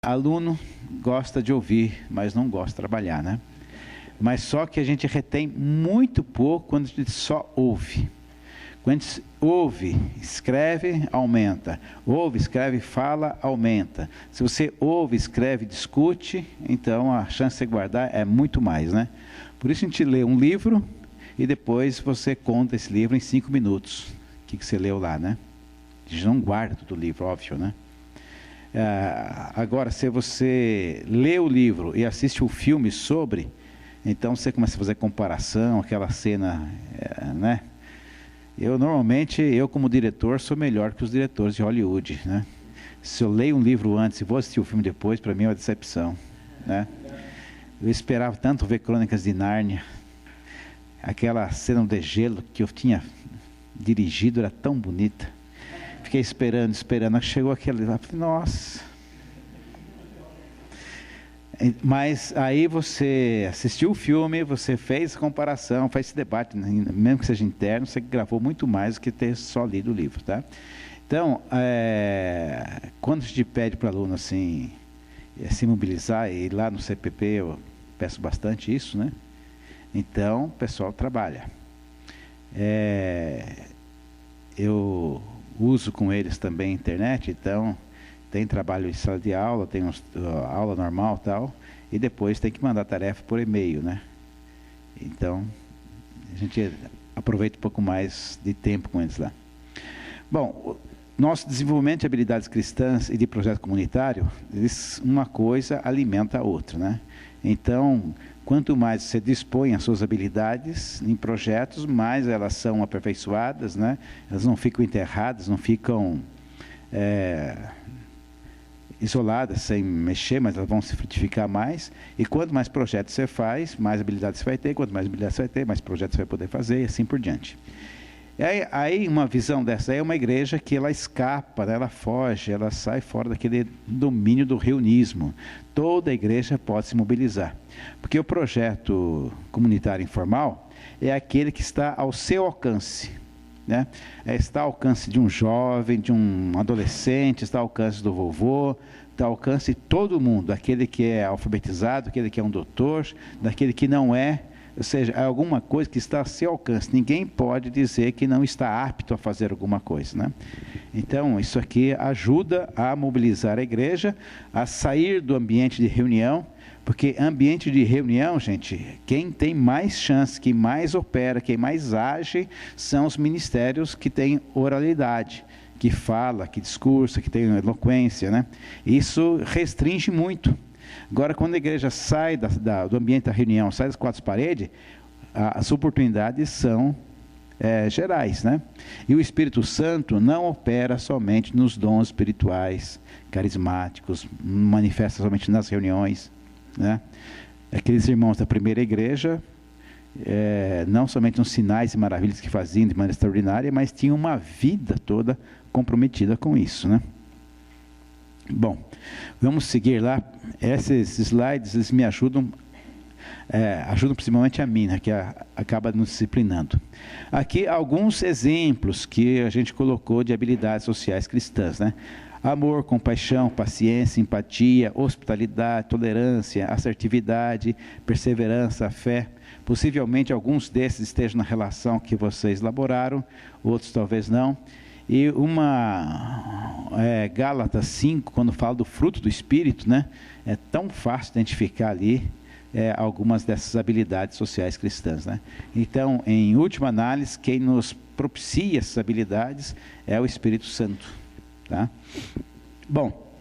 aluno gosta de ouvir, mas não gosta de trabalhar, né? Mas só que a gente retém muito pouco quando a gente só ouve. Quando a gente ouve, escreve, aumenta. Ouve, escreve, fala, aumenta. Se você ouve, escreve, discute, então a chance de você guardar é muito mais, né? Por isso a gente lê um livro e depois você conta esse livro em 5 minutos. O que você leu lá, né? A gente não guarda todo o livro, óbvio, né? Agora, se você lê o livro e assiste o filme sobre, então você começa a fazer comparação, aquela cena, né? Normalmente, como diretor, sou melhor que os diretores de Hollywood, né? Se eu leio um livro antes e vou assistir o filme depois, para mim é uma decepção, né? Eu esperava tanto ver Crônicas de Nárnia. Aquela cena do degelo que eu tinha dirigido era tão bonita. Fiquei esperando. Chegou aquele lá, nossa. Mas aí você assistiu o filme, você fez a comparação, fez esse debate, mesmo que seja interno, você gravou muito mais do que ter só lido o livro, tá? Então, quando a gente pede para o aluno assim, se mobilizar, e lá no CPP eu peço bastante isso, né? Então, o pessoal trabalha. Eu uso com eles também a internet, então tem trabalho em sala de aula, tem aula normal e tal, e depois tem que mandar tarefa por e-mail, né? Então, a gente aproveita um pouco mais de tempo com eles lá. Bom, nosso desenvolvimento de habilidades cristãs e de projeto comunitário, uma coisa alimenta a outra, né? Então, quanto mais você dispõe as suas habilidades em projetos, mais elas são aperfeiçoadas, né? Elas não ficam enterradas, não ficam isoladas, sem mexer, mas elas vão se frutificar mais. E quanto mais projetos você faz, mais habilidades você vai ter. Quanto mais habilidades você vai ter, mais projetos você vai poder fazer, e assim por diante. Aí uma visão dessa aí é uma igreja que ela escapa, né? Ela foge, ela sai fora daquele domínio do reunionismo. Toda igreja pode se mobilizar. Porque o projeto comunitário informal é aquele que está ao seu alcance, né? Está ao alcance de um jovem, de um adolescente, está ao alcance do vovô, está ao alcance de todo mundo, aquele que é alfabetizado, aquele que é um doutor, daquele que não é. Ou seja, é alguma coisa que está a seu alcance. Ninguém pode dizer que não está apto a fazer alguma coisa, né? Então, isso aqui ajuda a mobilizar a igreja, a sair do ambiente de reunião, porque ambiente de reunião, gente, quem tem mais chance, quem mais opera, quem mais age, são os ministérios que têm oralidade, que fala, que discursa, que tem eloquência, né? Isso restringe muito. Agora, quando a igreja sai do ambiente da reunião, sai das 4 paredes, as oportunidades são gerais, né? E o Espírito Santo não opera somente nos dons espirituais, carismáticos, manifesta somente nas reuniões, né? Aqueles irmãos da primeira igreja, não somente nos sinais e maravilhas que faziam de maneira extraordinária, mas tinham uma vida toda comprometida com isso, né? Bom, vamos seguir lá. Esses slides, eles me ajudam, ajudam principalmente a mim, né, que acaba nos disciplinando. Aqui alguns exemplos que a gente colocou de habilidades sociais cristãs, né? Amor, compaixão, paciência, empatia, hospitalidade, tolerância, assertividade, perseverança, fé. Possivelmente alguns desses estejam na relação que vocês elaboraram, outros talvez não. E Gálatas 5, quando fala do fruto do Espírito, né, é tão fácil identificar ali algumas dessas habilidades sociais cristãs, né? Então, em última análise, quem nos propicia essas habilidades é o Espírito Santo, tá? Bom,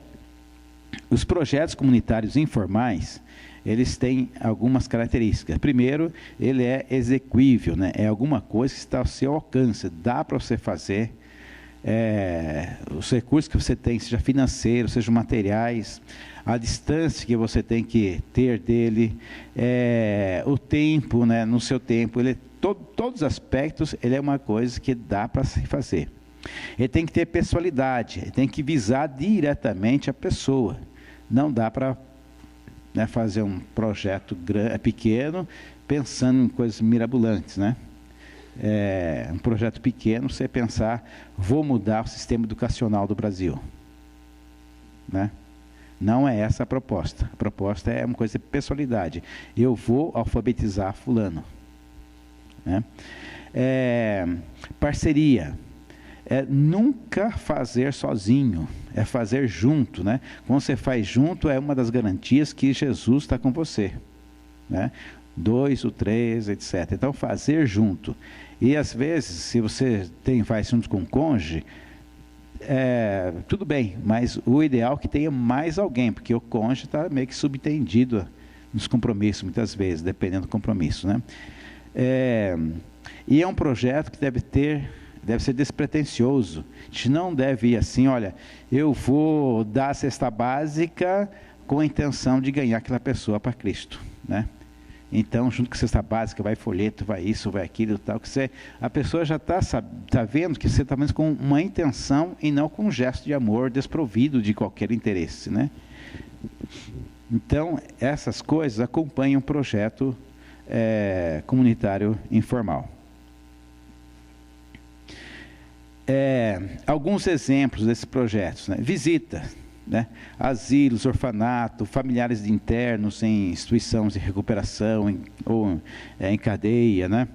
os projetos comunitários informais, eles têm algumas características. Primeiro, ele é execuível, né? É alguma coisa que está ao seu alcance, dá para você fazer. Os recursos que você tem, seja financeiro, seja materiais, a distância que você tem que ter dele, o tempo, né, no seu tempo, todos os aspectos, ele é uma coisa que dá para se fazer. Ele tem que ter pessoalidade, ele tem que visar diretamente a pessoa. Não dá para, né, fazer um projeto pequeno pensando em coisas mirabolantes, né? Um projeto pequeno, você pensar, vou mudar o sistema educacional do Brasil, né? Não é essa a proposta. A proposta é uma coisa de pessoalidade. Eu vou alfabetizar fulano. Né? Parceria. Nunca fazer sozinho, é fazer junto, né? Quando você faz junto, é uma das garantias que Jesus está com você, né? 2 ou 3, etc. Então, fazer junto. E às vezes, se você faz junto com o cônjuge, tudo bem, mas o ideal é que tenha mais alguém, porque o cônjuge está meio que subtendido nos compromissos, muitas vezes, dependendo do compromisso, né? E é um projeto que deve ser despretensioso. A gente não deve ir assim, olha, eu vou dar a cesta básica com a intenção de ganhar aquela pessoa para Cristo, né? Então, junto com a cesta básica, vai folheto, vai isso, vai aquilo, tal, que a pessoa já está vendo que você está fazendo com uma intenção e não com um gesto de amor desprovido de qualquer interesse, né? Então, essas coisas acompanham o projeto comunitário informal. Alguns exemplos desses projetos, né? Visita, né? Asilos, orfanato, familiares de internos em instituições de recuperação ou em cadeia, né?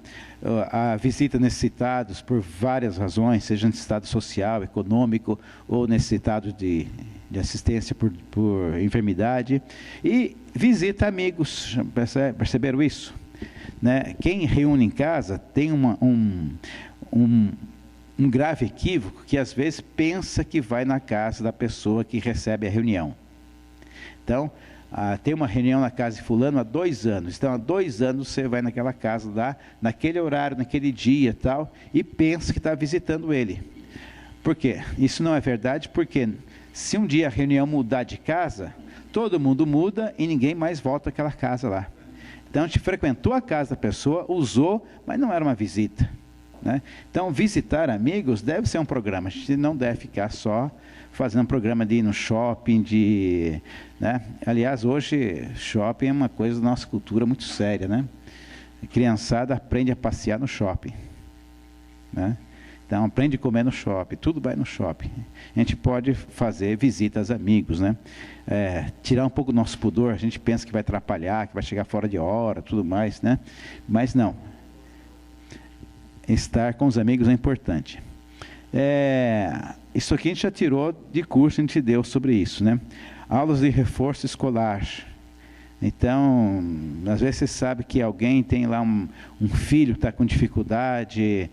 A visita necessitados por várias razões, seja necessitado social, econômico ou necessitado de assistência por enfermidade, e visita amigos. Perceberam isso? Né? Quem reúne em casa tem um grave equívoco, que às vezes pensa que vai na casa da pessoa que recebe a reunião. Então, tem uma reunião na casa de fulano há 2 anos, então há 2 anos você vai naquela casa lá, naquele horário, naquele dia tal, e pensa que está visitando ele. Por quê? Isso não é verdade, porque se um dia a reunião mudar de casa, todo mundo muda e ninguém mais volta àquela casa lá. Então a gente frequentou a casa da pessoa, usou, mas não era uma visita, né? Então, visitar amigos deve ser um programa. A gente não deve ficar só fazendo um programa de ir no shopping, né? Aliás, hoje, shopping é uma coisa da nossa cultura muito séria, né? A criançada aprende a passear no shopping, né? Então, aprende a comer no shopping, tudo vai no shopping. A gente pode fazer visitas a amigos, né? Tirar um pouco do nosso pudor. A gente pensa que vai atrapalhar, que vai chegar fora de hora, tudo mais, né? Mas não. Estar com os amigos é importante. Isso aqui a gente já tirou de curso, a gente deu sobre isso, né? Aulas de reforço escolar. Então, às vezes você sabe que alguém tem lá um filho que está com dificuldade,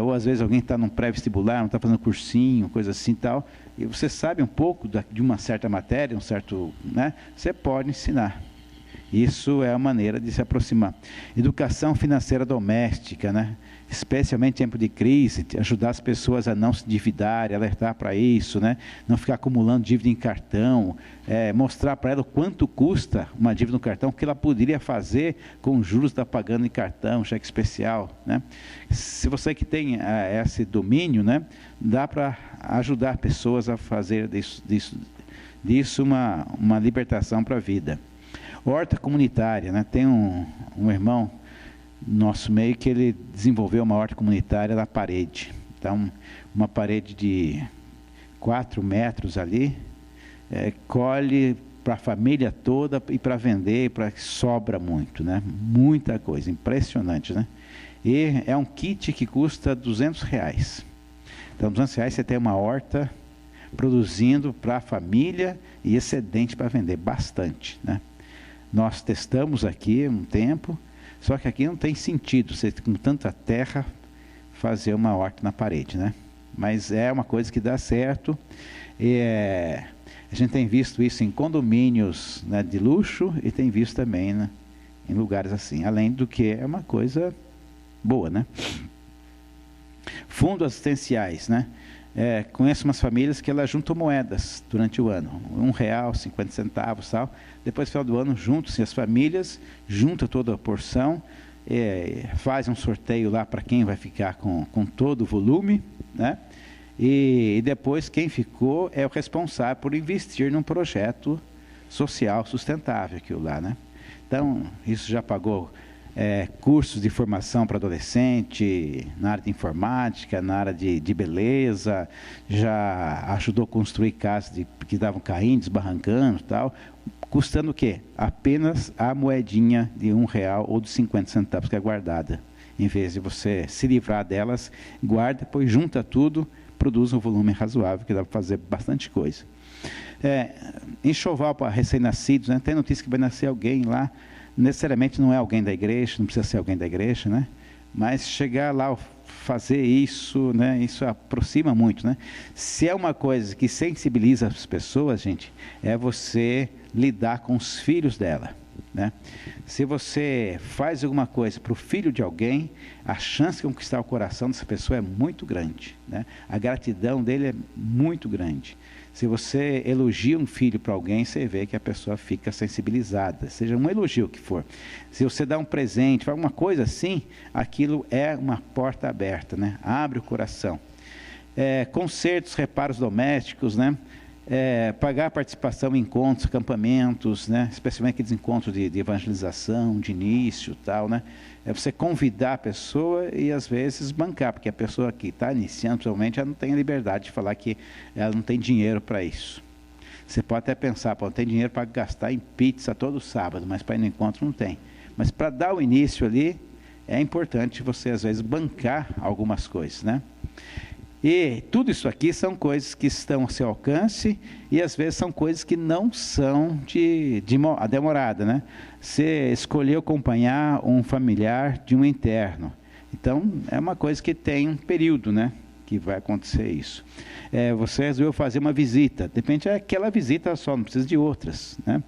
ou às vezes alguém está num pré-vestibular, não está fazendo cursinho, coisa assim e tal, e você sabe um pouco de uma certa matéria, né? Você pode ensinar. Isso é a maneira de se aproximar. Educação financeira doméstica, né? Especialmente em tempo de crise, ajudar as pessoas a não se endividarem, alertar para isso, né? Não ficar acumulando dívida em cartão, mostrar para ela o quanto custa uma dívida no cartão, o que ela poderia fazer com os juros que está pagando em cartão, cheque especial, né? Se você que tem esse domínio, né, dá para ajudar pessoas a fazer disso uma libertação para a vida. Horta comunitária, né? Tem um irmão nosso meio que ele desenvolveu uma horta comunitária na parede. Então, uma parede de 4 metros ali, colhe para a família toda e para vender, para que sobra muito, né? Muita coisa, impressionante, né? E é um kit que custa R$200. Então, R$200 você tem uma horta produzindo para a família e excedente para vender, bastante, né? Nós testamos aqui um tempo, só que aqui não tem sentido você com tanta terra fazer uma horta na parede, né? Mas é uma coisa que dá certo. A gente tem visto isso em condomínios, né, de luxo, e tem visto também, né, em lugares assim, além do que é uma coisa boa, né? Fundos assistenciais, né? Conheço umas famílias que elas juntam moedas durante o ano, R$1, 50 centavos, tal. Depois, no final do ano, juntam-se as famílias, juntam toda a porção, fazem um sorteio lá para quem vai ficar com todo o volume, né? E depois quem ficou é o responsável por investir num projeto social sustentável, aquilo lá, né? Então, isso já pagou cursos de formação para adolescente, na área de informática, na área de beleza, já ajudou a construir casas que estavam caindo, desbarrancando e tal, custando o quê? Apenas a moedinha de R$1 ou de 50 centavos que é guardada. Em vez de você se livrar delas, guarda, depois junta tudo, produz um volume razoável, que dá para fazer bastante coisa. Enxoval para recém-nascidos, né? Tem notícia que vai nascer alguém lá, necessariamente não é alguém da igreja, não precisa ser alguém da igreja, né? Mas chegar lá, fazer isso, né? Isso aproxima muito, né? Se é uma coisa que sensibiliza as pessoas, gente, é você lidar com os filhos dela, né? Se você faz alguma coisa para o filho de alguém, a chance de conquistar o coração dessa pessoa é muito grande, né? A gratidão dele é muito grande. Se você elogia um filho para alguém, você vê que a pessoa fica sensibilizada, seja um elogio que for. Se você dá um presente, alguma coisa assim, aquilo é uma porta aberta, né? Abre o coração. Concertos, reparos domésticos, né? Pagar participação em encontros, acampamentos, né? Especialmente aqueles encontros de evangelização, de início, tal, né? Você convidar a pessoa e às vezes bancar, porque a pessoa que está iniciando, principalmente, ela não tem a liberdade de falar que ela não tem dinheiro para isso. Você pode até pensar, não tem dinheiro para gastar em pizza todo sábado, mas para ir no encontro não tem. Mas para dar o início ali, é importante você às vezes bancar algumas coisas, né? E tudo isso aqui são coisas que estão ao seu alcance e às vezes são coisas que não são a demorada, né? Você escolheu acompanhar um familiar de um interno. Então, é uma coisa que tem um período, né? Que vai acontecer isso. Você resolveu fazer uma visita. De repente é aquela visita só, não precisa de outras, né?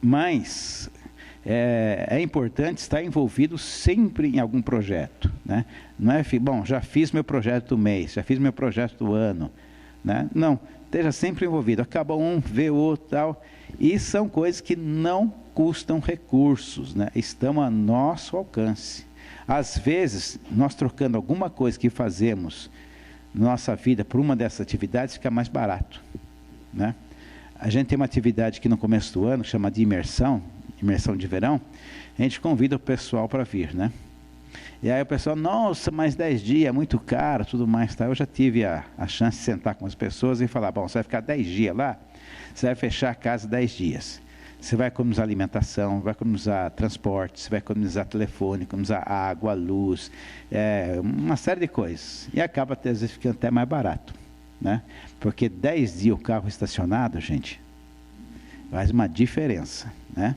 Mas é importante estar envolvido sempre em algum projeto, né? Não é, bom, já fiz meu projeto do mês, já fiz meu projeto do ano, né? Não, esteja sempre envolvido. Acaba um, vê outro, tal. E são coisas que não custam recursos, né? Estão a nosso alcance. Às vezes, nós trocando alguma coisa que fazemos na nossa vida por uma dessas atividades, fica mais barato, né? A gente tem uma atividade aqui no começo do ano, chama de imersão de verão, a gente convida o pessoal para vir, né? E aí o pessoal, nossa, mais 10 dias, é muito caro, tudo mais, tá? Eu já tive a chance de sentar com as pessoas e falar, bom, você vai ficar 10 dias lá, você vai fechar a casa 10 dias. Você vai economizar alimentação, vai economizar transporte, você vai economizar telefone, economizar água, luz, uma série de coisas. E acaba, às vezes, ficando até mais barato, né? Porque 10 dias o carro estacionado, gente, faz uma diferença, né?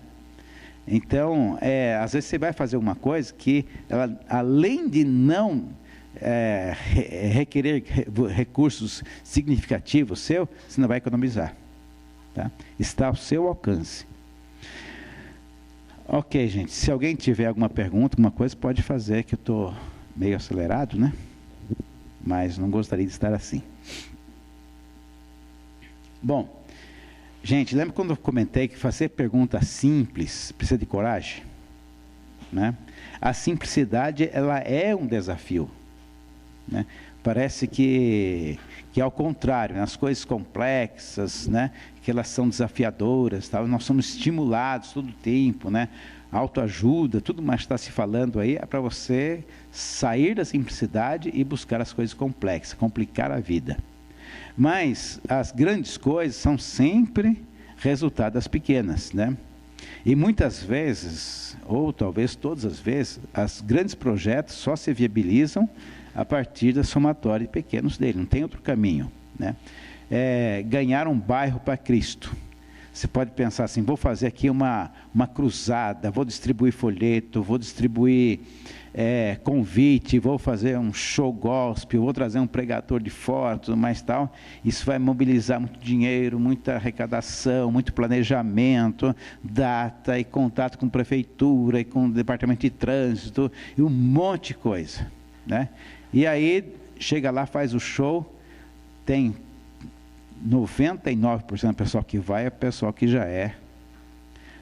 Então, às vezes você vai fazer uma coisa que, ela, além de não requerer recursos significativos seu, você não vai economizar, tá? Está ao seu alcance. Ok, gente, se alguém tiver alguma pergunta, alguma coisa, pode fazer, que eu estou meio acelerado, né? Mas não gostaria de estar assim. Bom, gente, lembra quando eu comentei que fazer pergunta simples precisa de coragem, né? A simplicidade, ela é um desafio, né? Parece que é ao contrário, né? As coisas complexas, né? Que elas são desafiadoras, tal. Nós somos estimulados todo o tempo, né? Autoajuda, tudo mais que está se falando aí, é para você sair da simplicidade e buscar as coisas complexas, complicar a vida. Mas as grandes coisas são sempre resultado das pequenas, né? E muitas vezes, ou talvez todas as vezes, os grandes projetos só se viabilizam a partir da somatória de pequenos dele, não tem outro caminho, né? Ganhar um bairro para Cristo. Você pode pensar assim, vou fazer aqui uma cruzada, vou distribuir folheto, vou distribuir convite, vou fazer um show gospel, vou trazer um pregador de fora, tudo mais tal. Isso vai mobilizar muito dinheiro, muita arrecadação, muito planejamento, data e contato com prefeitura e com o departamento de trânsito e um monte de coisa, né? E aí, chega lá, faz o show, tem 99% do pessoal que vai é pessoal que já é,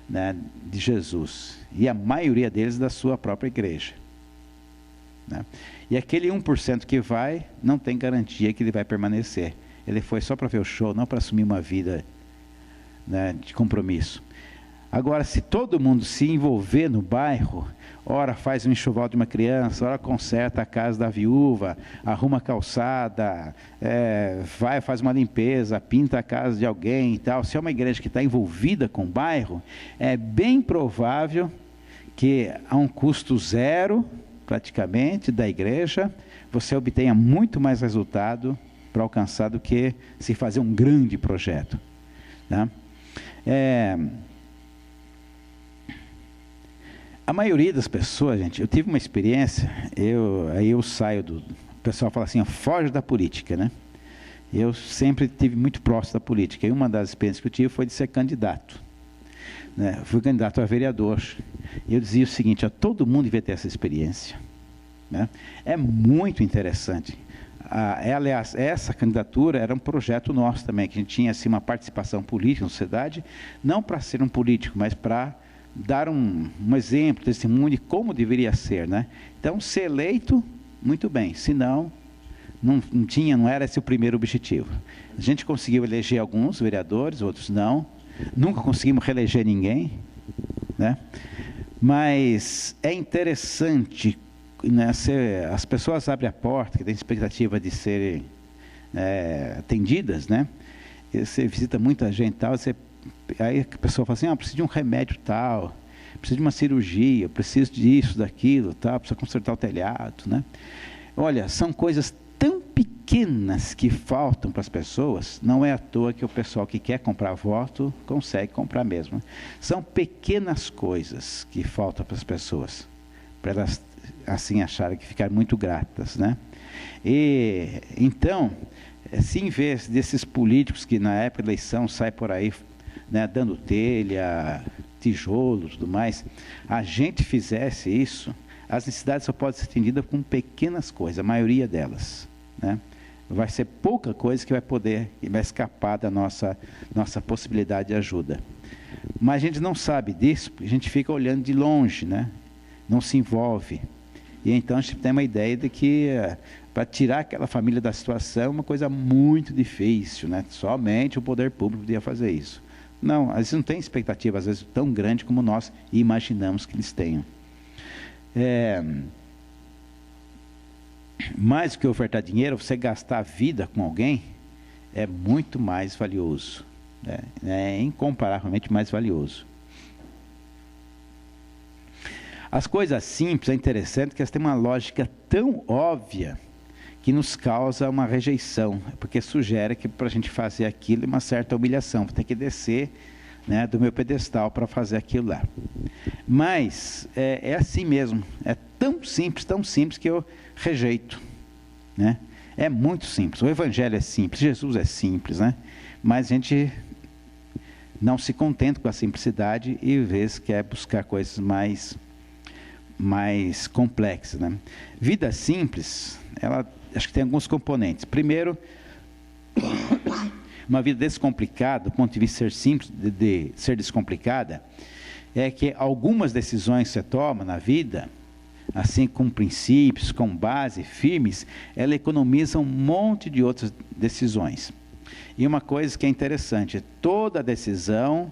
né, de Jesus. E a maioria deles da sua própria igreja, né? E aquele 1% que vai, não tem garantia que ele vai permanecer. Ele foi só para ver o show, não para assumir uma vida, né, de compromisso. Agora, se todo mundo se envolver no bairro, ora faz um enxoval de uma criança, ora conserta a casa da viúva, arruma a calçada, faz uma limpeza, pinta a casa de alguém e tal. Se é uma igreja que está envolvida com o bairro, é bem provável que a um custo zero, praticamente, da igreja, você obtenha muito mais resultado para alcançar do que se fazer um grande projeto. Tá? A maioria das pessoas, gente, eu tive uma experiência, aí eu saio o pessoal fala assim, foge da política, né? Eu sempre tive muito próximo da política, e uma das experiências que eu tive foi de ser candidato. Né? Fui candidato a vereador, e eu dizia o seguinte, todo mundo devia ter essa experiência. Né? É muito interessante. Aliás, essa candidatura era um projeto nosso também, que a gente tinha assim, uma participação política na sociedade, não para ser um político, mas para dar um exemplo, testemunho de como deveria ser, né? Então, ser eleito, muito bem, senão, não era esse o primeiro objetivo. A gente conseguiu eleger alguns vereadores, outros não, nunca conseguimos reeleger ninguém, né? Mas é interessante, né, as pessoas abrem a porta, que tem expectativa de serem atendidas, né? E você visita muita gente e tal, aí a pessoa fala assim, preciso de um remédio tal, preciso de uma cirurgia, preciso disso, daquilo, tal, precisa consertar o telhado, né? Olha, são coisas tão pequenas que faltam para as pessoas, não é à toa que o pessoal que quer comprar voto consegue comprar mesmo. São pequenas coisas que faltam para as pessoas, para elas assim acharem que ficarem muito gratas, né? E então, se em vez desses políticos que na época da eleição saem por aí, né, dando telha, tijolo, tudo mais, a gente fizesse isso, as necessidades só podem ser atendidas com pequenas coisas, a maioria delas, né? Vai ser pouca coisa que vai escapar da nossa possibilidade de ajuda. Mas a gente não sabe disso, porque a gente fica olhando de longe, né? Não se envolve. E então a gente tem uma ideia de que para tirar aquela família da situação é uma coisa muito difícil, né? Somente o poder público podia fazer isso. Não, às vezes não tem expectativa, às vezes tão grande como nós imaginamos que eles tenham. Mais do que ofertar dinheiro, você gastar a vida com alguém é muito mais valioso. É incomparavelmente mais valioso. As coisas simples é interessante que elas têm uma lógica tão óbvia que nos causa uma rejeição, porque sugere que para a gente fazer aquilo é uma certa humilhação, vou ter que descer, né, do meu pedestal para fazer aquilo lá. Mas é assim mesmo, é tão simples que eu rejeito, né? É muito simples, o Evangelho é simples, Jesus é simples, né? Mas a gente não se contenta com a simplicidade e às vezes quer buscar coisas mais complexas, né? Vida simples, ela acho que tem alguns componentes. Primeiro, uma vida descomplicada, do ponto de vista de ser simples, de ser descomplicada, é que algumas decisões que você toma na vida, assim com princípios, com base firmes, ela economiza um monte de outras decisões. E uma coisa que é interessante, toda decisão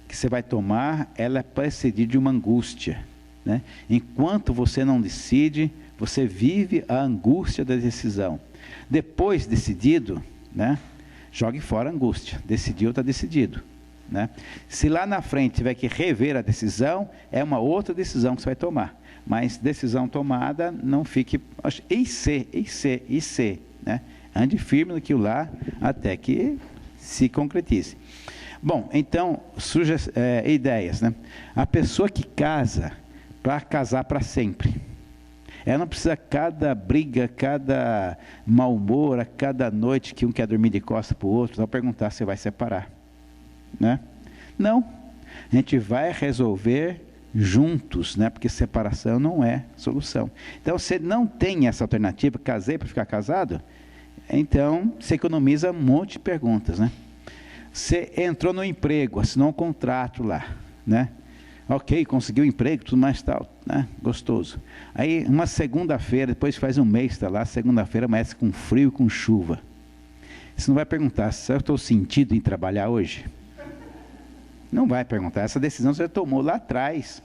que você vai tomar, ela é precedida de uma angústia, né? Enquanto você não decide, você vive a angústia da decisão. Depois decidido, né, jogue fora a angústia. Decidiu, está decidido, né? Se lá na frente tiver que rever a decisão, é uma outra decisão que você vai tomar. Mas decisão tomada, não fique... E se, né? Ande firme naquilo lá, até que se concretize. Bom, então, surgem ideias, né? A pessoa que casa, para casar para sempre, ela não precisa cada briga, cada mau humor, a cada noite que um quer dormir de costas para o outro, só perguntar se vai separar, né? Não, a gente vai resolver juntos, né? Porque separação não é solução. Então, você não tem essa alternativa, casei para ficar casado, então você economiza um monte de perguntas, né? Você entrou no emprego, assinou um contrato lá, né? Ok, conseguiu um emprego, tudo mais tal, né? Gostoso. Aí, uma segunda-feira, depois faz um mês, está lá, segunda-feira amanhece com frio e com chuva. Você não vai perguntar, se eu estou sentido em trabalhar hoje? Não vai perguntar. Essa decisão você tomou lá atrás.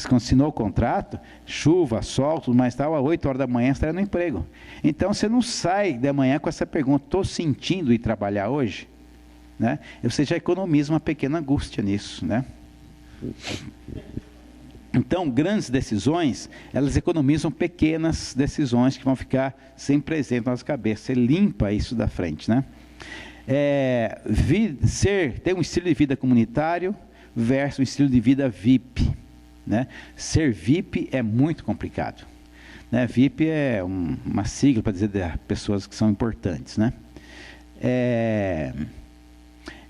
Quando assinou o contrato, chuva, sol, tudo mais tal, às 8 horas da manhã você está no emprego. Então você não sai de manhã com essa pergunta: estou sentindo ir trabalhar hoje? Né? Você já economiza uma pequena angústia nisso, né? Então, grandes decisões, elas economizam pequenas decisões que vão ficar sempre presentes na nossa cabeça. Você limpa isso da frente, né? Ter um estilo de vida comunitário versus um estilo de vida VIP, né? Ser VIP é muito complicado, né? VIP é uma sigla para dizer de pessoas que são importantes, né?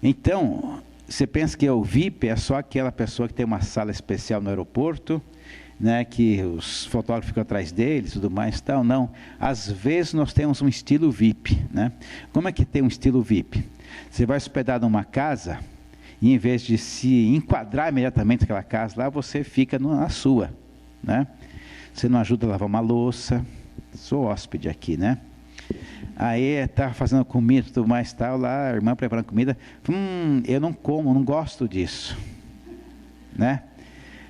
Então, você pensa que o VIP é só aquela pessoa que tem uma sala especial no aeroporto, né, que os fotógrafos ficam atrás deles, tudo mais, tal. Não. Às vezes nós temos um estilo VIP, né? Como é que tem um estilo VIP? Você vai hospedar numa casa e, em vez de se enquadrar imediatamente naquela casa lá, você fica na sua, né? Você não ajuda a lavar uma louça. Sou hóspede aqui, né? Aí está fazendo comida e tudo mais, tal, lá, a irmã preparando comida. Eu não como, não gosto disso, né?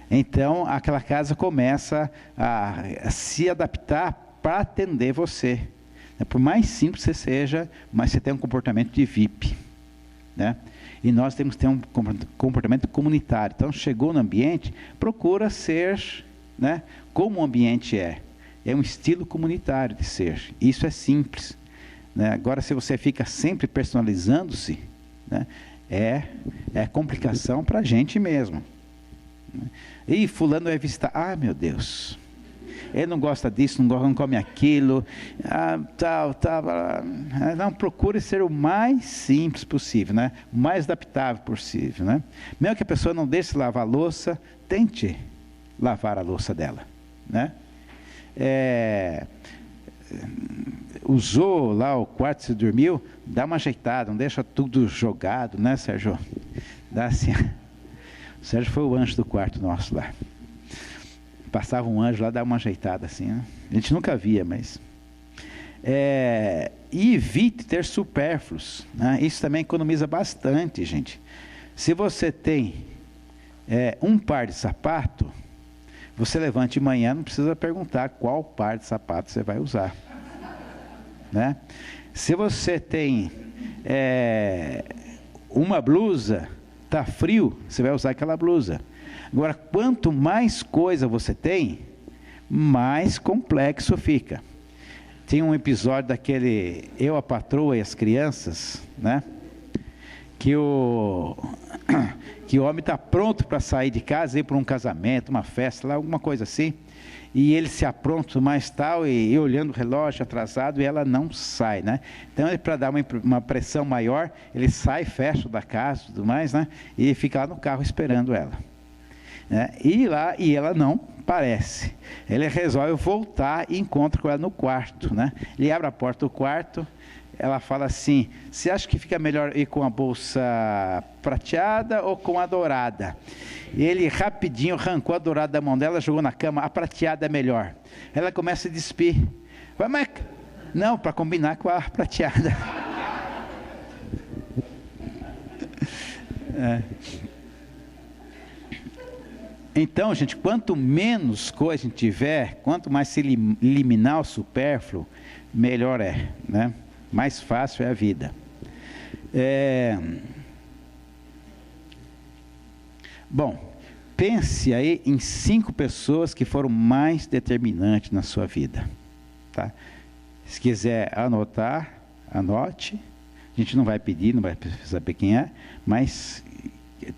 Então, aquela casa começa a se adaptar para atender você. Por mais simples que você seja, mas você tem um comportamento de VIP, né? E nós temos que ter um comportamento comunitário. Então, chegou no ambiente, procura ser, né, como o ambiente é. É um estilo comunitário de ser. Isso é simples, né? Agora, se você fica sempre personalizando-se, né, é complicação para a gente mesmo. E fulano vai visitar, meu Deus, ele não gosta disso, não come aquilo, tal. Não, procure ser o mais simples possível, né? O mais adaptável possível, né? Mesmo que a pessoa não deixe lavar a louça, tente lavar a louça dela, né? Usou lá o quarto, se dormiu, dá uma ajeitada, não deixa tudo jogado, né, Sérgio? Dá assim. O Sérgio foi o anjo do quarto nosso lá. Passava um anjo lá, dava uma ajeitada assim, né? A gente nunca via, mas... E evite ter supérfluos, né? Isso também economiza bastante, gente. Se você tem um par de sapato, você levante de manhã, não precisa perguntar qual par de sapato você vai usar, né? Se você tem uma blusa, está frio, você vai usar aquela blusa. Agora, quanto mais coisa você tem, mais complexo fica. Tem um episódio daquele Eu, a Patroa e as Crianças, né? Que o homem está pronto para sair de casa, ir para um casamento, uma festa, lá, alguma coisa assim, e ele se apronta mais tal, e olhando o relógio atrasado, e ela não sai, né? Então, para dar uma pressão maior, ele sai, fecha da casa, tudo mais, né? E fica lá no carro esperando ela, né? E ela não aparece. Ele resolve voltar e encontra com ela no quarto, né? Ele abre a porta do quarto. Ela fala assim: você acha que fica melhor ir com a bolsa prateada ou com a dourada? E ele rapidinho arrancou a dourada da mão dela, jogou na cama. A prateada é melhor. Ela começa a despir. Mas não, para combinar com a prateada. Então, gente, quanto menos coisa a gente tiver, quanto mais se eliminar o supérfluo, melhor é, né? Mais fácil é a vida. Bom, pense aí em 5 pessoas que foram mais determinantes na sua vida, tá? Se quiser anotar, anote. A gente não vai pedir, não vai saber quem é, mas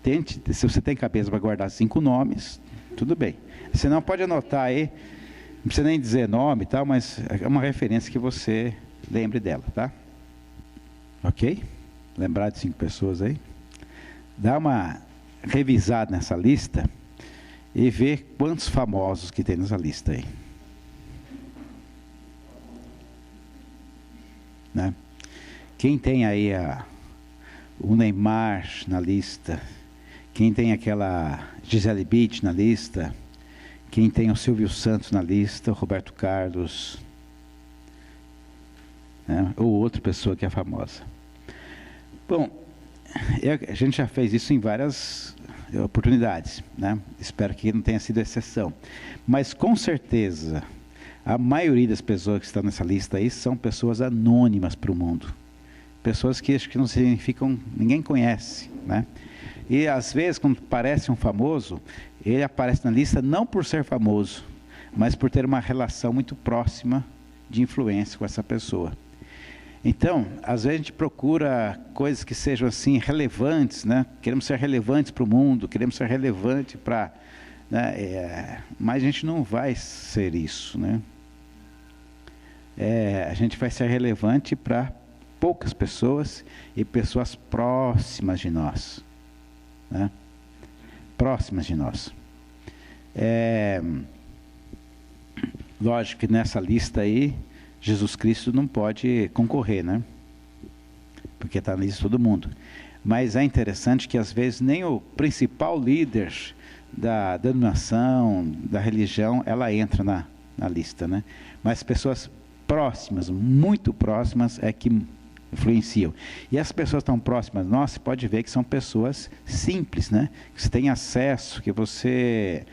tente, se você tem cabeça para guardar 5 nomes, tudo bem. Você não pode anotar aí, não precisa nem dizer nome e tal, mas é uma referência que você lembre dela, tá? Ok? Lembrar de 5 pessoas aí. Dá uma revisada nessa lista e ver quantos famosos que tem nessa lista aí, né? Quem tem aí o Neymar na lista, quem tem aquela Gisele Bündchen na lista, quem tem o Silvio Santos na lista, o Roberto Carlos, né? Ou outra pessoa que é famosa. Bom, a gente já fez isso em várias oportunidades, né? Espero que não tenha sido exceção. Mas, com certeza, a maioria das pessoas que estão nessa lista aí são pessoas anônimas para o mundo. Pessoas que acho que não significam, ninguém conhece, né? E, às vezes, quando parece um famoso, ele aparece na lista não por ser famoso, mas por ter uma relação muito próxima de influência com essa pessoa. Então, às vezes a gente procura coisas que sejam assim relevantes, né? Queremos ser relevantes para o mundo, queremos ser relevantes para, né? Mas a gente não vai ser isso, né? A gente vai ser relevante para poucas pessoas e pessoas próximas de nós, né? Próximas de nós. Lógico que nessa lista aí Jesus Cristo não pode concorrer, né? Porque está na lista de todo mundo. Mas é interessante que às vezes nem o principal líder da denominação, da religião, ela entra na lista, né? Mas pessoas próximas, muito próximas, é que influenciam. E as pessoas tão próximas de nós, você pode ver que são pessoas simples, né? Que você tem acesso, que você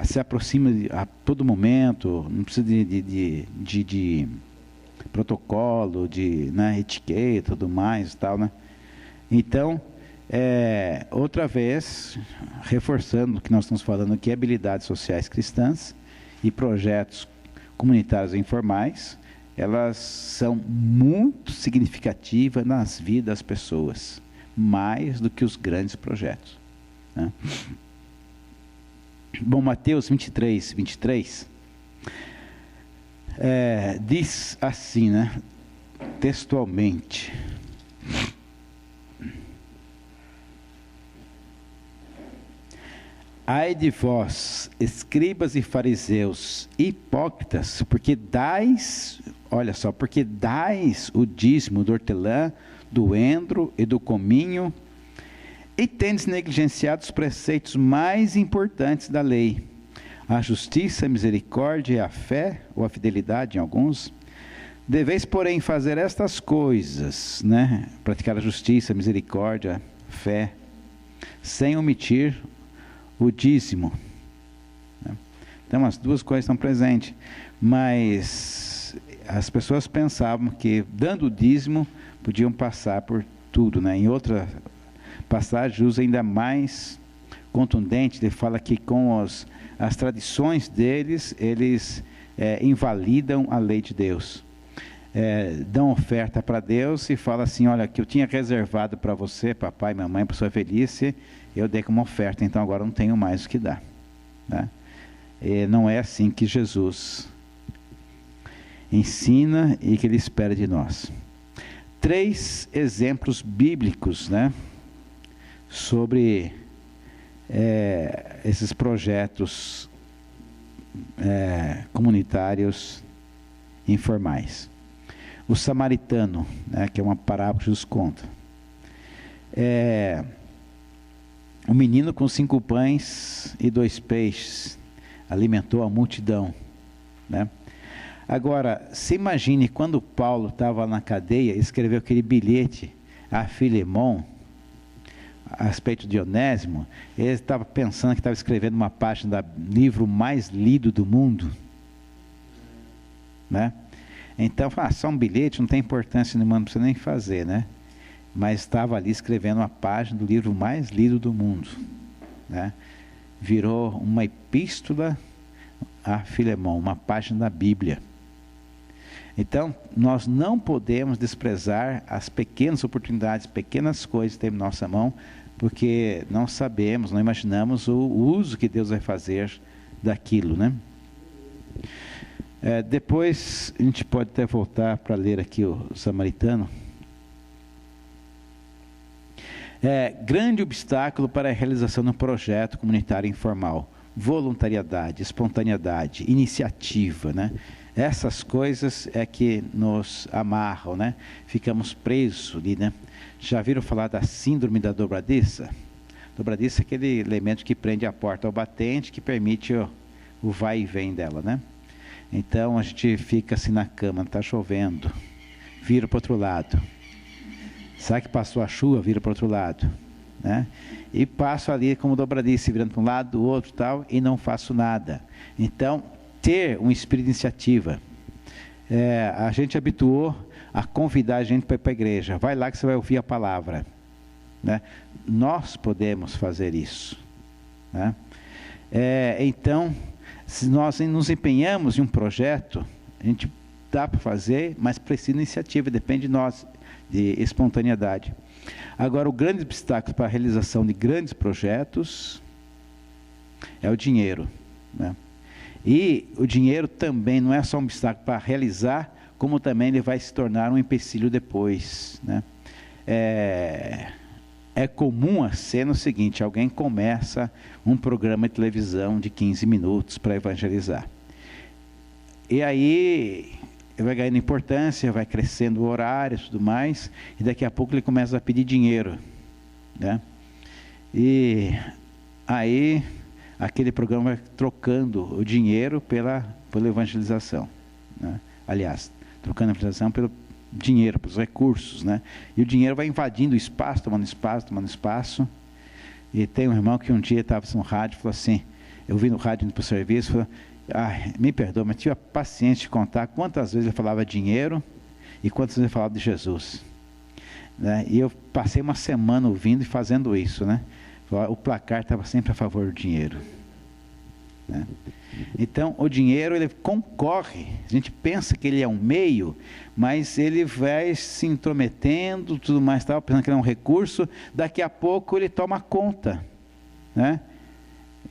se aproxima a todo momento, não precisa de protocolo, né, etiqueta, tudo mais, tal, né? Então, outra vez, reforçando o que nós estamos falando aqui, habilidades sociais cristãs e projetos comunitários informais, elas são muito significativas nas vidas das pessoas, mais do que os grandes projetos, né? Bom, Mateus 23, 23, diz assim, né, textualmente: ai de vós, escribas e fariseus, hipócritas, porque dais, olha só, porque dais o dízimo do hortelã, do endro e do cominho, e tendes negligenciado os preceitos mais importantes da lei, a justiça, a misericórdia e a fé, ou a fidelidade em alguns. Deveis, porém, fazer estas coisas, né? Praticar a justiça, a misericórdia, a fé, sem omitir o dízimo. Então, as duas coisas estão presentes, mas as pessoas pensavam que, dando o dízimo, podiam passar por tudo, né? Em outra passagem usa ainda mais contundente, ele fala que com as tradições deles, eles invalidam a lei de Deus. Dão oferta para Deus e fala assim: olha, que eu tinha reservado para você, papai, mamãe, para sua velhice, eu dei como oferta, então agora não tenho mais o que dar, né? Não é assim que Jesus ensina e que ele espera de nós. 3 exemplos bíblicos, né, sobre esses projetos comunitários informais. O samaritano, né, que é uma parábola que Jesus conta. O menino com 5 pães e 2 peixes alimentou a multidão, né? Agora, se imagine quando Paulo estava na cadeia, escreveu aquele bilhete a Filemon a respeito de Onésimo, ele estava pensando que estava escrevendo uma página do livro mais lido do mundo, né? Então, só um bilhete não tem importância nenhuma, não precisa nem fazer, né? Mas estava ali escrevendo uma página do livro mais lido do mundo, né? Virou uma epístola a Filemon, uma página da Bíblia. Então, nós não podemos desprezar as pequenas oportunidades, pequenas coisas que temos na nossa mão, porque não sabemos, não imaginamos o uso que Deus vai fazer daquilo, né? Depois, a gente pode até voltar para ler aqui o samaritano. Grande obstáculo para a realização de um projeto comunitário informal: voluntariedade, espontaneidade, iniciativa, né? Essas coisas é que nos amarram, né? Ficamos presos ali, né? Já viram falar da síndrome da dobradiça? Dobradiça é aquele elemento que prende a porta ao batente, que permite o vai e vem dela, né? Então a gente fica assim na cama, está chovendo, vira para o outro lado, Sabe que passou a chuva, vira para o outro lado, né? E passo ali como dobradiça, virando para um lado, do outro, tal, e não faço nada. Então, ter um espírito de iniciativa. A gente habituou a convidar a gente para ir para a igreja. Vai lá que você vai ouvir a palavra, né? Nós podemos fazer isso, né? Então, se nós nos empenhamos em um projeto, a gente dá para fazer, mas precisa de iniciativa, depende de nós, de espontaneidade. Agora, o grande obstáculo para a realização de grandes projetos é o dinheiro, né? E o dinheiro também não é só um obstáculo para realizar, como também ele vai se tornar um empecilho depois, né? É comum a cena o seguinte: alguém começa um programa de televisão de 15 minutos para evangelizar. E aí vai ganhando importância, vai crescendo o horário e tudo mais, e daqui a pouco ele começa a pedir dinheiro, né? E aí aquele programa vai trocando o dinheiro pela evangelização, né? Aliás, trocando a evangelização pelo dinheiro, pelos recursos, né? E o dinheiro vai invadindo o espaço, tomando espaço. E tem um irmão que um dia estava no rádio e falou assim, eu vi no rádio indo para o serviço, falou, me perdoa, mas tive a paciência de contar quantas vezes ele falava dinheiro e quantas vezes ele falava de Jesus, né? E eu passei uma semana ouvindo e fazendo isso, né? O placar estava sempre a favor do dinheiro, né? Então, o dinheiro, ele concorre. A gente pensa que ele é um meio, mas ele vai se intrometendo, tudo mais, tal, pensando que ele é um recurso, daqui a pouco ele toma conta, né?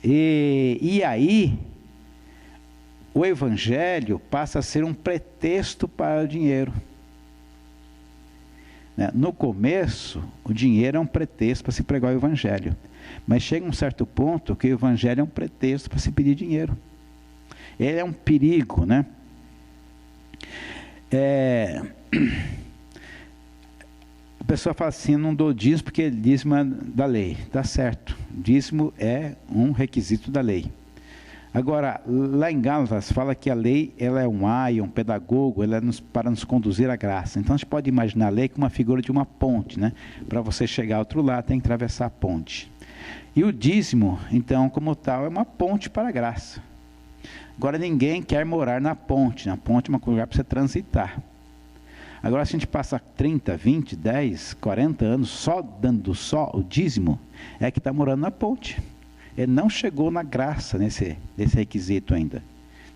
E aí, o evangelho passa a ser um pretexto para o dinheiro, né? No começo, o dinheiro é um pretexto para se pregar o evangelho, mas chega um certo ponto que o evangelho é um pretexto para se pedir dinheiro. Ele é um perigo, né? A pessoa fala assim, não dou dízimo porque dízimo é da lei. Tá certo, dízimo é um requisito da lei. Agora, lá em Gálatas fala que a lei, ela é um aio, um pedagogo, ela é para nos conduzir à graça. Então a gente pode imaginar a lei como uma figura de uma ponte, né? Para você chegar ao outro lado, tem que atravessar a ponte. E o dízimo, então, como tal, é uma ponte para a graça. Agora, ninguém quer morar na ponte. Na ponte é um lugar para você transitar. Agora, se a gente passa 30, 20, 10, 40 anos só dando só o dízimo, é que está morando na ponte. Ele não chegou na graça nesse requisito ainda,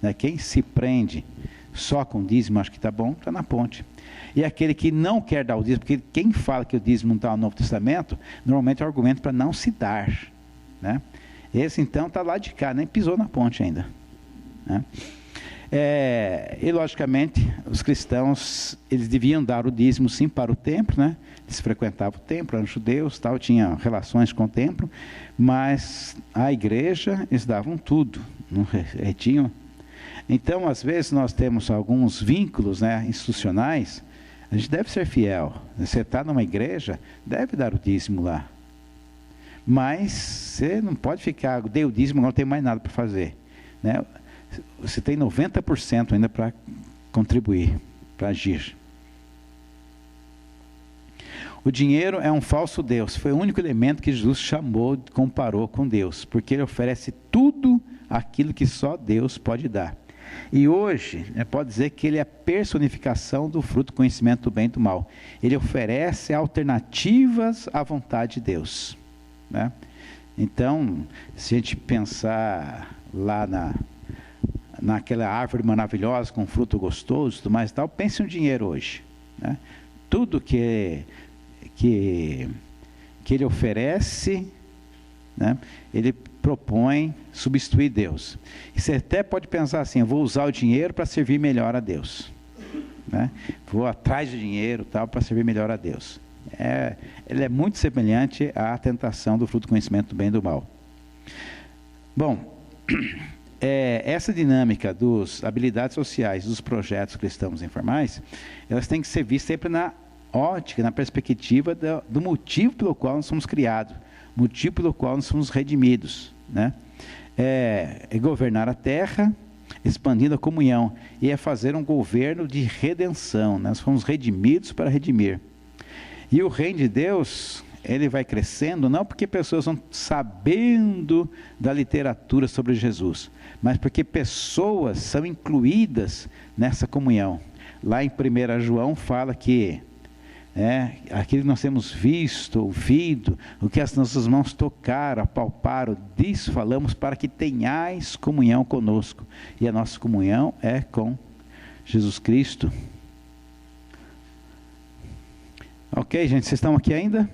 né? Quem se prende só com dízimo, acho que está bom, está na ponte. E aquele que não quer dar o dízimo, porque quem fala que o dízimo não está no Novo Testamento, normalmente é um argumento para não se dar, né? Esse então está lá de cá, nem pisou na ponte ainda, né? E logicamente os cristãos, eles deviam dar o dízimo sim para o templo, né? Eles frequentavam o templo, eram judeus, tal, tinham relações com o templo, mas a igreja, eles davam tudo, não retinham. Então, às vezes nós temos alguns vínculos, né, institucionais, a gente deve ser fiel. Você está numa igreja, deve dar o dízimo lá, mas você não pode ficar, dei o dízimo, não tem mais nada para fazer, né? Você tem 90% ainda para contribuir, para agir. O dinheiro é um falso Deus. Foi o único elemento que Jesus chamou, comparou com Deus, porque ele oferece tudo aquilo que só Deus pode dar. E hoje, pode dizer que ele é a personificação do fruto do conhecimento do bem e do mal. Ele oferece alternativas à vontade de Deus, né? Então, se a gente pensar lá naquela árvore maravilhosa com fruto gostoso, tudo mais e tal, pense no dinheiro hoje, né? Tudo que ele oferece, né, ele propõe substituir Deus. E você até pode pensar assim, eu vou usar o dinheiro para servir melhor a Deus, né? Vou atrás do dinheiro tal para servir melhor a Deus. Ele é muito semelhante à tentação do fruto do conhecimento do bem e do mal. Bom, essa dinâmica das habilidades sociais, dos projetos cristãos informais, elas têm que ser vistas sempre na ótica, na perspectiva do motivo pelo qual nós somos criados, motivo pelo qual nós somos redimidos, né? É governar a terra, expandindo a comunhão, e é fazer um governo de redenção, né? Nós fomos redimidos para redimir. E o reino de Deus, ele vai crescendo, não porque pessoas vão sabendo da literatura sobre Jesus, mas porque pessoas são incluídas nessa comunhão. Lá em 1 João fala que aquilo que nós temos visto, ouvido, o que as nossas mãos tocaram, apalparam, disso falamos para que tenhais comunhão conosco. E a nossa comunhão é com Jesus Cristo. Ok, gente, vocês estão aqui ainda?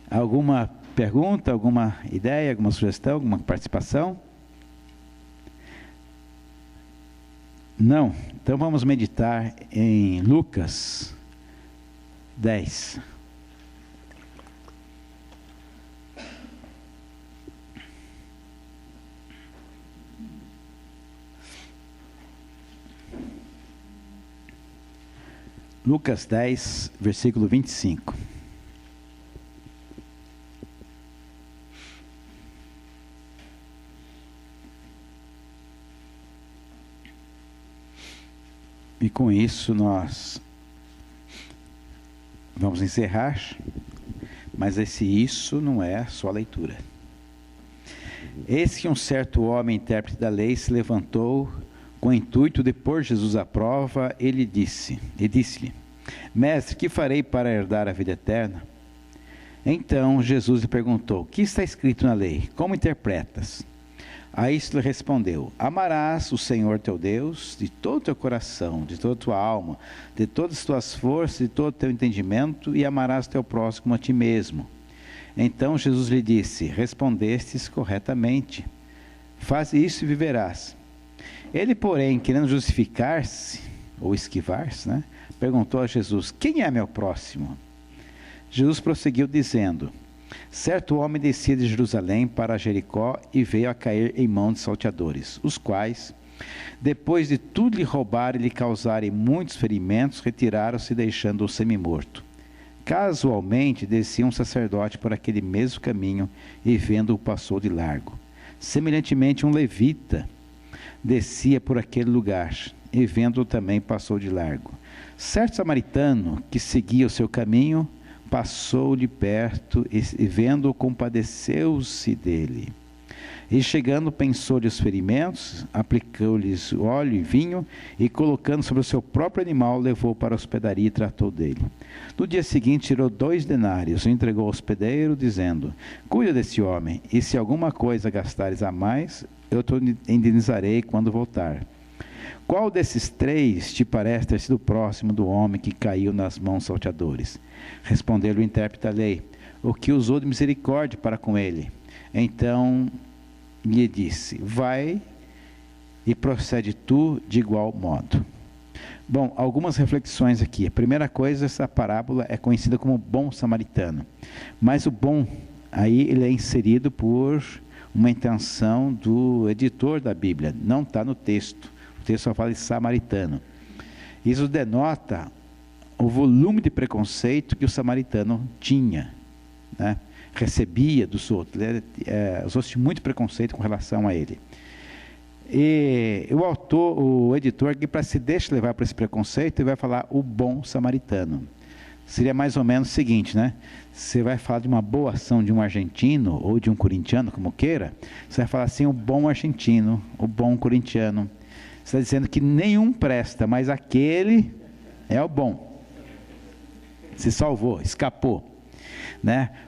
Alguma pergunta, alguma ideia, alguma sugestão, alguma participação? Não? Então vamos meditar em Lucas 10. Lucas 10, versículo 25. E com isso nós vamos encerrar, mas isso não é só leitura. Eis que um certo homem, intérprete da lei, se levantou com o intuito de pôr Jesus à prova. Ele disse-lhe: Mestre, que farei para herdar a vida eterna? Então Jesus lhe perguntou: que está escrito na lei? Como interpretas? A isso lhe respondeu: amarás o Senhor teu Deus de todo o teu coração, de toda a tua alma, de todas as tuas forças, de todo o teu entendimento, e amarás teu próximo como a ti mesmo. Então Jesus lhe disse: respondestes corretamente, faze isso e viverás. Ele, porém, querendo justificar-se, ou esquivar-se, perguntou a Jesus: quem é meu próximo? Jesus prosseguiu dizendo: certo homem descia de Jerusalém para Jericó e veio a cair em mãos de salteadores, os quais, depois de tudo lhe roubarem e lhe causarem muitos ferimentos, retiraram-se deixando-o semi-morto. Casualmente descia um sacerdote por aquele mesmo caminho e vendo-o passou de largo. Semelhantemente um levita descia por aquele lugar e vendo-o também passou de largo. Certo samaritano que seguia o seu caminho passou de perto e vendo-o compadeceu-se dele. E chegando pensou-lhe os ferimentos, aplicou-lhes óleo e vinho e colocando sobre o seu próprio animal levou para a hospedaria e tratou dele. No dia seguinte tirou 2 denários e entregou ao hospedeiro dizendo: cuida desse homem e se alguma coisa gastares a mais eu te indenizarei quando voltar. Qual desses 3 te parece ter sido próximo do homem que caiu nas mãos dos salteadores? Respondeu-lhe o intérprete da lei: o que usou de misericórdia para com ele. Então lhe disse: vai e procede tu de igual modo. Bom, algumas reflexões aqui. A primeira coisa, essa parábola é conhecida como bom samaritano. Mas o bom, aí ele é inserido por uma intenção do editor da Bíblia. Não está no texto. O texto só fala de samaritano. Isso denota o volume de preconceito que o samaritano tinha, recebia dos outros. Os outros tinham muito preconceito com relação a ele. E o editor aqui, para se deixar levar por esse preconceito, ele vai falar o bom samaritano. Seria mais ou menos o seguinte, você vai falar de uma boa ação de um argentino ou de um corintiano, como queira, você vai falar assim: o bom argentino, o bom corintiano. Você está dizendo que nenhum presta, mas aquele é o bom. Se salvou, escapou,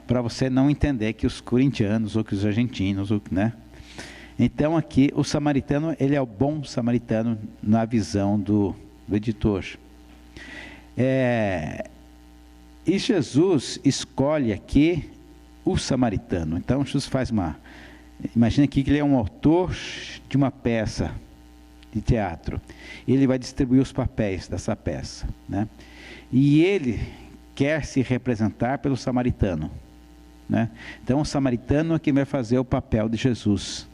para você não entender que os corintianos ou que os argentinos, Então aqui o samaritano, ele é o bom samaritano na visão do editor. E Jesus escolhe aqui o samaritano. Então Jesus faz imagina aqui que ele é um autor de uma peça de teatro. Ele vai distribuir os papéis dessa peça, E ele quer se representar pelo samaritano, Então o samaritano é quem vai fazer o papel de Jesus,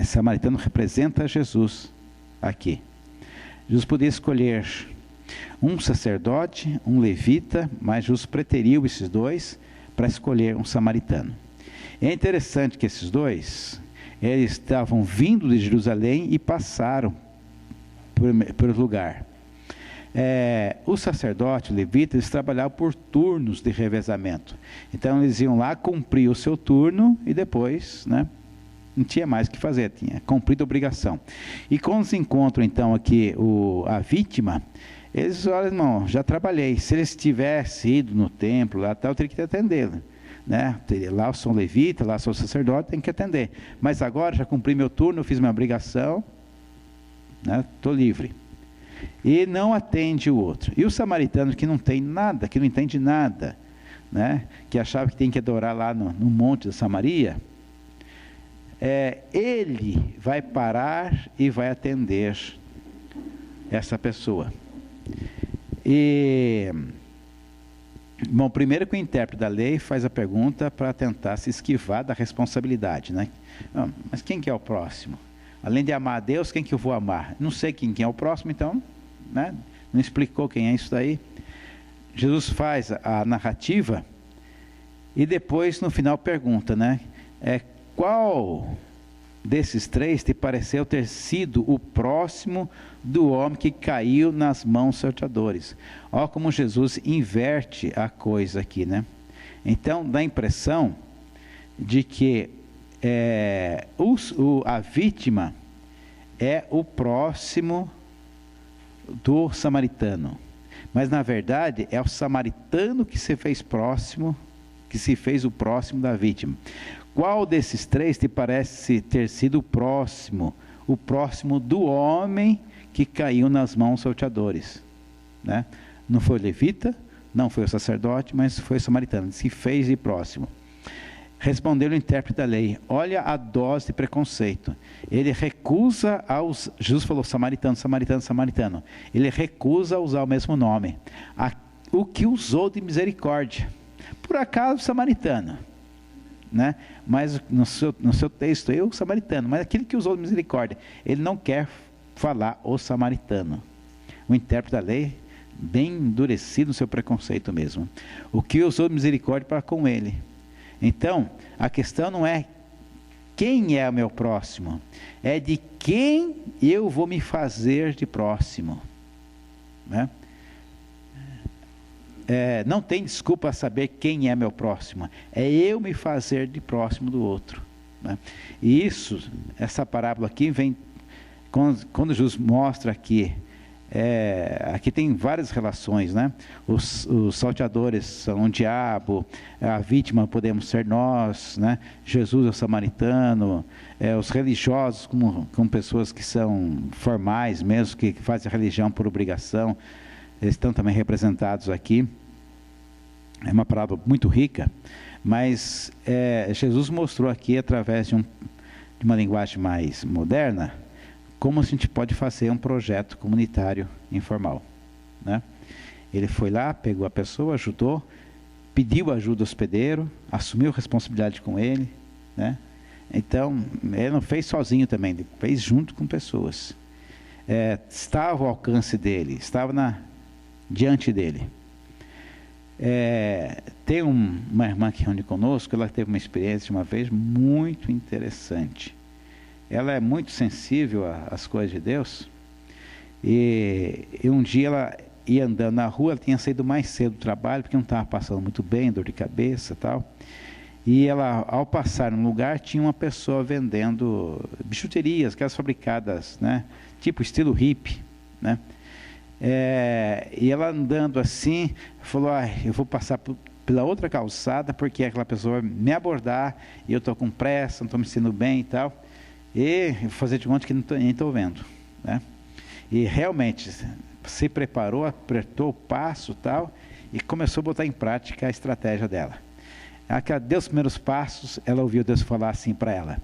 O samaritano representa Jesus aqui. Jesus podia escolher um sacerdote, um levita, mas Jesus preteriu esses 2 para escolher um samaritano. É interessante que esses 2, eles estavam vindo de Jerusalém e passaram por lugar. O sacerdote, o levita, eles trabalhavam por turnos de revezamento. Então eles iam lá cumprir o seu turno e depois, né, não tinha mais o que fazer, tinha cumprido a obrigação. E quando se encontram então aqui a vítima, eles, olha, irmão, já trabalhei, se eles tivessem ido no templo lá tal, eu teria que atendê-lo, né? Lá eu sou levita, lá eu sou sacerdote, tem que atender, mas agora já cumpri meu turno, eu fiz minha obrigação, né? Estou livre. E não atende o outro. E o samaritano que não tem nada, que não entende nada, né? Que achava que tem que adorar lá no monte da Samaria, ele vai parar e vai atender essa pessoa. E, bom, primeiro que o intérprete da lei faz a pergunta para tentar se esquivar da responsabilidade, né? Mas quem que é o próximo? Além de amar a Deus, quem que eu vou amar? Não sei quem é o próximo, então, né? Não explicou quem é isso daí. Jesus faz a narrativa e depois no final pergunta, né? Qual desses três te pareceu ter sido o próximo do homem que caiu nas mãos salteadores? Olha como Jesus inverte a coisa aqui, né? Então dá a impressão de que a vítima é o próximo do samaritano, mas na verdade é o samaritano que se fez próximo, que se fez o próximo da vítima. Qual desses três te parece ter sido o próximo do homem que caiu nas mãos salteadores, né? Não foi o levita, não foi o sacerdote, mas foi o samaritano, se fez de próximo. Respondeu o intérprete da lei: olha a dose de preconceito. Ele recusa Jesus falou samaritano, samaritano, samaritano. Ele recusa usar o mesmo nome. O que usou de misericórdia. Por acaso samaritano, né? Mas no seu texto, o samaritano, mas aquele que usou de misericórdia, ele não quer falar o samaritano. O intérprete da lei, bem endurecido no seu preconceito mesmo. O que usou de misericórdia para com ele. Então, a questão não é quem é o meu próximo, é de quem eu vou me fazer de próximo, né? Não tem desculpa a saber quem é meu próximo, é eu me fazer de próximo do outro, né? E essa parábola aqui vem, quando Jesus mostra aqui, aqui tem várias relações, né? Os salteadores são o diabo, a vítima podemos ser nós, né? Jesus é o samaritano, os religiosos como pessoas que são formais mesmo, que fazem a religião por obrigação, eles estão também representados aqui. É uma parábola muito rica, mas Jesus mostrou aqui, através de uma linguagem mais moderna, como a gente pode fazer um projeto comunitário informal, né? Ele foi lá, pegou a pessoa, ajudou, pediu ajuda ao hospedeiro, assumiu responsabilidade com ele, né? Então, ele não fez sozinho também, ele fez junto com pessoas. Estava ao alcance dele, estava diante dele. Tem uma irmã que reúne conosco, ela teve uma experiência uma vez muito interessante. Ela é muito sensível às coisas de Deus, e um dia ela ia andando na rua, ela tinha saído mais cedo do trabalho, porque não estava passando muito bem, dor de cabeça e tal, e ela, ao passar num lugar, tinha uma pessoa vendendo bijuterias, aquelas fabricadas, né, tipo estilo hippie, né? E ela andando assim, falou: eu vou passar pela outra calçada, porque aquela pessoa vai me abordar, e eu estou com pressa, não estou me sentindo bem e tal, e vou fazer de conta que nem estou vendo, né? E realmente se preparou, apertou o passo e tal, e começou a botar em prática a estratégia dela. Ela deu os primeiros passos, ela ouviu Deus falar assim para ela: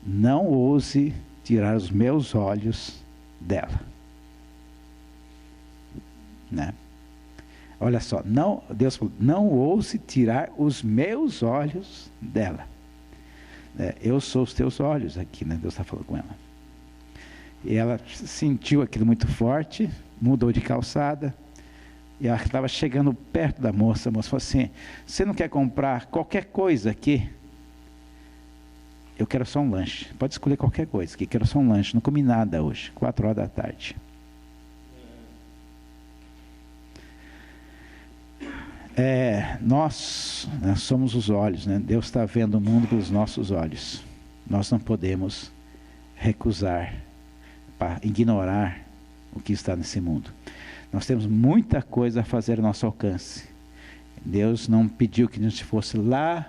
não ouse tirar os meus olhos dela, né? Olha só, Deus falou: não ouse tirar os meus olhos dela. Eu sou os teus olhos aqui, né? Deus está falando com ela. E ela sentiu aquilo muito forte, mudou de calçada, e ela estava chegando perto da moça. A moça falou assim: você não quer comprar qualquer coisa aqui? Eu quero só um lanche. Pode escolher qualquer coisa aqui, quero só um lanche. Não comi nada hoje, 4 horas da tarde. Nós, né, somos os olhos, né? Deus está vendo o mundo pelos nossos olhos. Nós não podemos recusar, ignorar o que está nesse mundo. Nós temos muita coisa a fazer ao nosso alcance. Deus não pediu que a gente fosse lá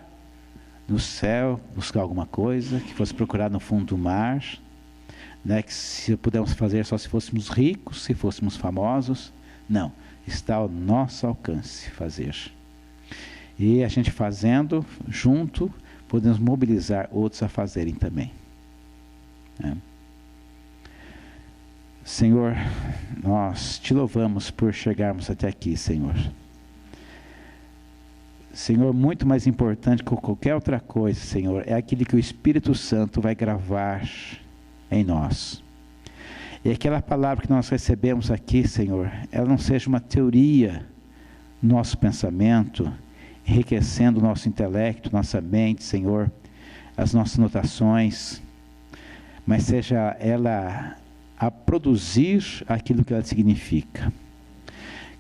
no céu buscar alguma coisa, que fosse procurar no fundo do mar, né? Que se pudermos fazer só se fôssemos ricos, se fôssemos famosos. Não, está ao nosso alcance fazer. E a gente fazendo junto, podemos mobilizar outros a fazerem também. Senhor, nós te louvamos por chegarmos até aqui, Senhor. Senhor, muito mais importante que qualquer outra coisa, Senhor, é aquilo que o Espírito Santo vai gravar em nós. E aquela palavra que nós recebemos aqui, Senhor, ela não seja uma teoria no nosso pensamento, enriquecendo o nosso intelecto, nossa mente, Senhor, as nossas notações, mas seja ela a produzir aquilo que ela significa.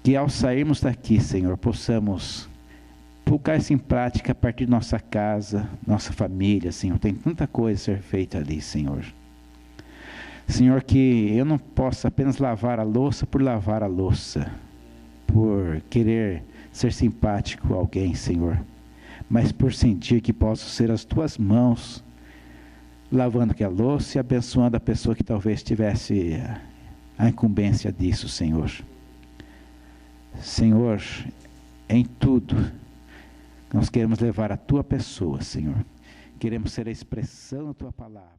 Que ao sairmos daqui, Senhor, possamos colocar isso em prática a partir de nossa casa, nossa família, Senhor. Tem tanta coisa a ser feita ali, Senhor. Senhor, que eu não possa apenas lavar a louça por lavar a louça, por querer ser simpático a alguém, Senhor, mas por sentir que posso ser as tuas mãos lavando aquela louça e abençoando a pessoa que talvez tivesse a incumbência disso, Senhor. Senhor, em tudo nós queremos levar a tua pessoa, Senhor. Queremos ser a expressão da tua palavra.